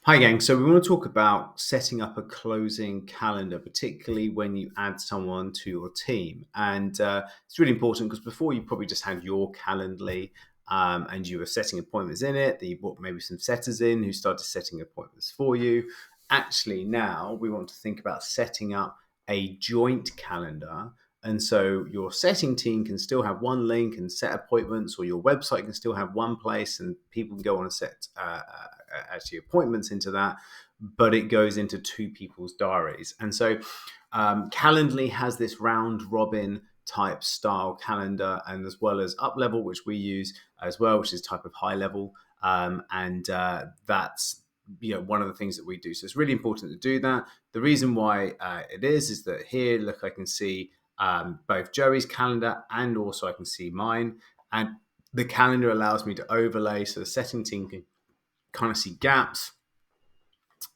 Hi, gang. So we want to talk about setting up a closing calendar, particularly when you add someone to your team. And it's really important because before you probably just had your Calendly and you were setting appointments in it. That you brought maybe some setters in who started setting appointments for you. Actually, now we want to think about setting up a joint calendar. And so your setting team can still have one link and set appointments, or your website can still have one place and people can go on and set actually appointments into that, but it goes into two people's diaries. And so Calendly has this round robin type style calendar, and as well as HighLevel, which we use as well, which is type of HighLevel. And that's one of the things that we do. So it's really important to do that. The reason why it is that here, look, I can see both Joey's calendar and also I can see mine. And the calendar allows me to overlay, so the setting team can kind of see gaps,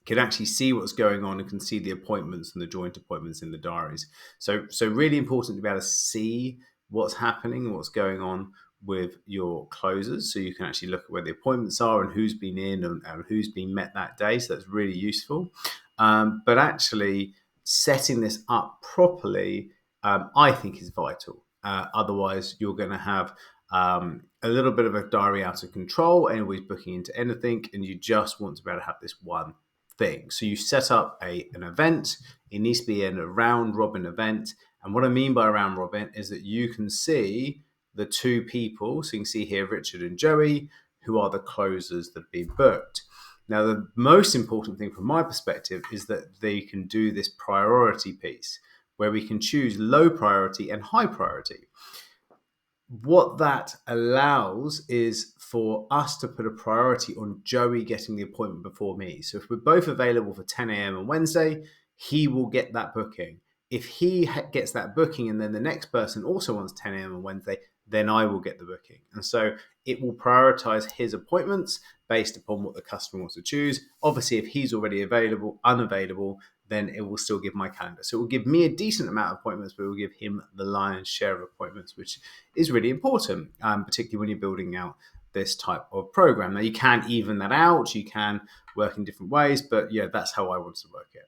can actually see what's going on, and can see the appointments and the joint appointments in the diaries. So really important to be able to see what's happening and what's going on with your closers, so you can actually look at where the appointments are and who's been in and who's been met that day. So that's really useful. But actually setting this up properly, I think, is vital. Otherwise, you're going to have a little bit of a diary out of control, anybody's booking into anything, and you just want to be able to have this one thing. So you set up an event. It needs to be a round robin event. And what I mean by round robin is that you can see the two people. So you can see here Richard and Joey, who are the closers that have been booked. Now, the most important thing from my perspective is that they can do this priority piece where we can choose low priority and high priority. What that allows is for us to put a priority on Joey getting the appointment before me. So if we're both available for 10 a.m. on Wednesday, he will get that booking. If he gets that booking and then the next person also wants 10 a.m. on Wednesday, then I will get the booking. And so it will prioritize his appointments based upon what the customer wants to choose. Obviously, if he's already unavailable, then it will still give my calendar. So it will give me a decent amount of appointments, but it will give him the lion's share of appointments, which is really important, particularly when you're building out this type of program. Now, you can even that out. You can work in different ways, but that's how I want to work it.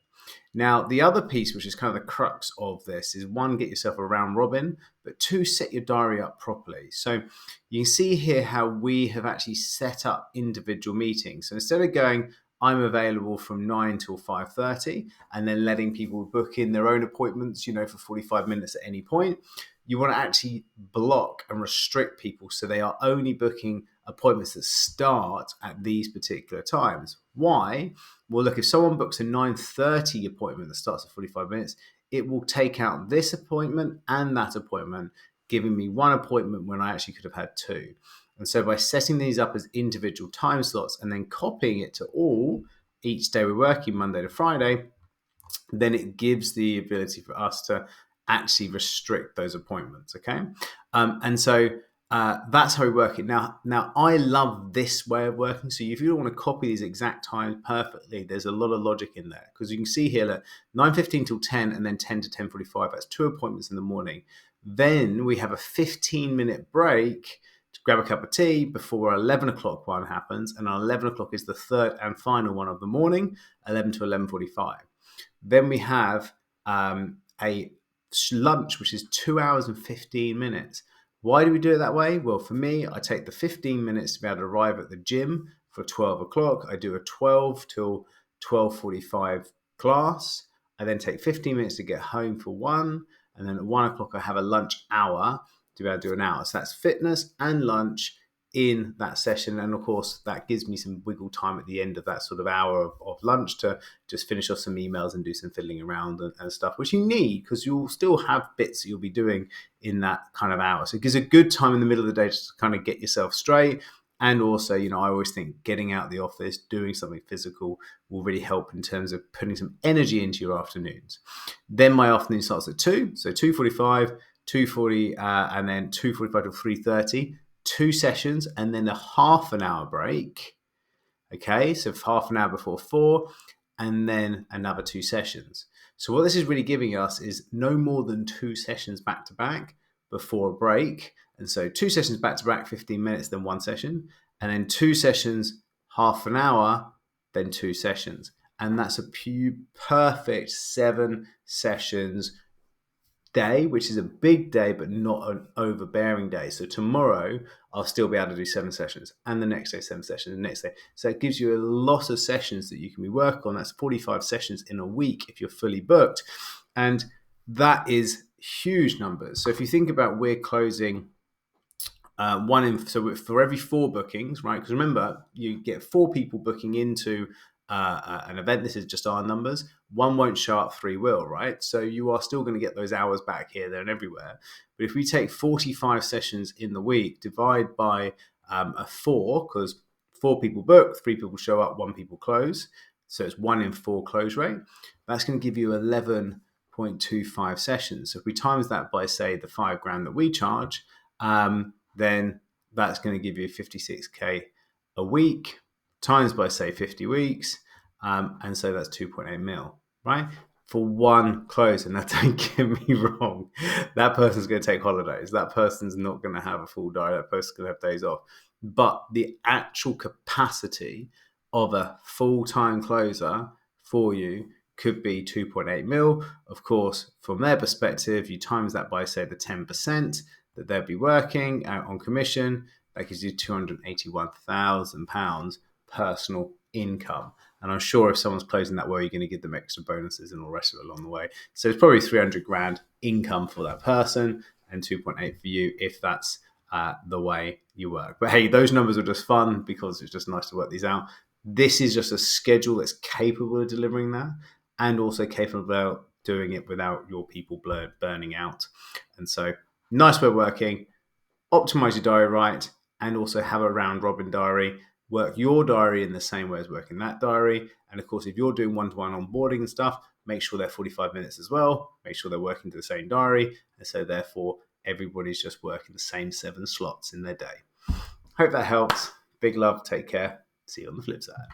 Now, the other piece, which is kind of the crux of this, is one, get yourself a round robin, but two, set your diary up properly. So you can see here how we have actually set up individual meetings. So instead of going, I'm available from 9 till 5:30, and then letting people book in their own appointments, for 45 minutes at any point, you want to actually block and restrict people so they are only booking appointments that start at these particular times. Why? Well, look, if someone books a 9:30 appointment that starts at 45 minutes, it will take out this appointment and that appointment, giving me one appointment when I actually could have had two. And so by setting these up as individual time slots and then copying it to all each day we're working, Monday to Friday, then it gives the ability for us to actually restrict those appointments. Okay. And so that's how we work it. Now, I love this way of working. So if you don't want to copy these exact times perfectly, there's a lot of logic in there, because you can see here that 9:15 till 10 and then 10 to 10:45, that's two appointments in the morning. Then we have a 15-minute break to grab a cup of tea before our 11 o'clock one happens. And our 11 o'clock is the third and final one of the morning, 11 to 11:45. Then we have a lunch, which is 2 hours and 15 minutes. Why do we do it that way? Well, for me, I take the 15 minutes to be able to arrive at the gym for 12 o'clock. I do a 12 till 12:45 class. I then take 15 minutes to get home for one. And then at 1 o'clock, I have a lunch hour to be able to do an hour. So that's fitness and lunch in that session. And of course, that gives me some wiggle time at the end of that sort of hour of lunch to just finish off some emails and do some fiddling around and stuff, which you need, because you'll still have bits that you'll be doing in that kind of hour. So it gives a good time in the middle of the day just to kind of get yourself straight. And also, I always think getting out of the office, doing something physical will really help in terms of putting some energy into your afternoons. Then my afternoon starts at 2. So 2:45, 2:40, and then 2:45 to 3:30. 2 sessions and then a half an hour break. Okay, so half an hour before 4, and then another 2 sessions. So what this is really giving us is no more than 2 sessions back to back before a break. And so 2 sessions back to back, 15 minutes, then 1 session, and then 2 sessions, half an hour, then 2 sessions. And that's a perfect 7 sessions day, which is a big day, but not an overbearing day. So tomorrow I'll still be able to do 7 sessions, and the next day 7 sessions, and the next day. So it gives you a lot of sessions that you can be working on. That's 45 sessions in a week if you're fully booked. And that is huge numbers. So if you think about we're closing so for every 4 bookings, right? Because remember, you get 4 people booking into an event. This is just our numbers. 1 won't show up, 3 will, right? So you are still going to get those hours back here, there, and everywhere. But if we take 45 sessions in the week, divide by a 4, because 4 people book, 3 people show up, 1 people close. So it's 1 in 4 close rate. That's going to give you 11.25 sessions. So if we times that by, say, the $5,000 that we charge, then that's going to give you 56k a week times by, say, 50 weeks. And so that's 2.8 mil, right? For 1 close. And now don't get me wrong, that person's going to take holidays. That person's not going to have a full diary. That person's going to have days off. But the actual capacity of a full-time closer for you could be 2.8 mil. Of course, from their perspective, you times that by, say, the 10% that they'll be working out on commission. That gives you £281,000 personal income. And I'm sure if someone's closing that well, you're going to give them extra bonuses and all the rest of it along the way. So it's probably 300 grand income for that person and 2.8 for you if that's the way you work. But hey, those numbers are just fun because it's just nice to work these out. This is just a schedule that's capable of delivering that and also capable of doing it without your people burning out. And so nice way of working, optimize your diary right, and also have a round robin diary. Work your diary in the same way as working that diary. And of course, if you're doing one-to-one onboarding and stuff, make sure they're 45 minutes as well. Make sure they're working to the same diary. And so therefore, everybody's just working the same 7 slots in their day. Hope that helps. Big love. Take care. See you on the flip side.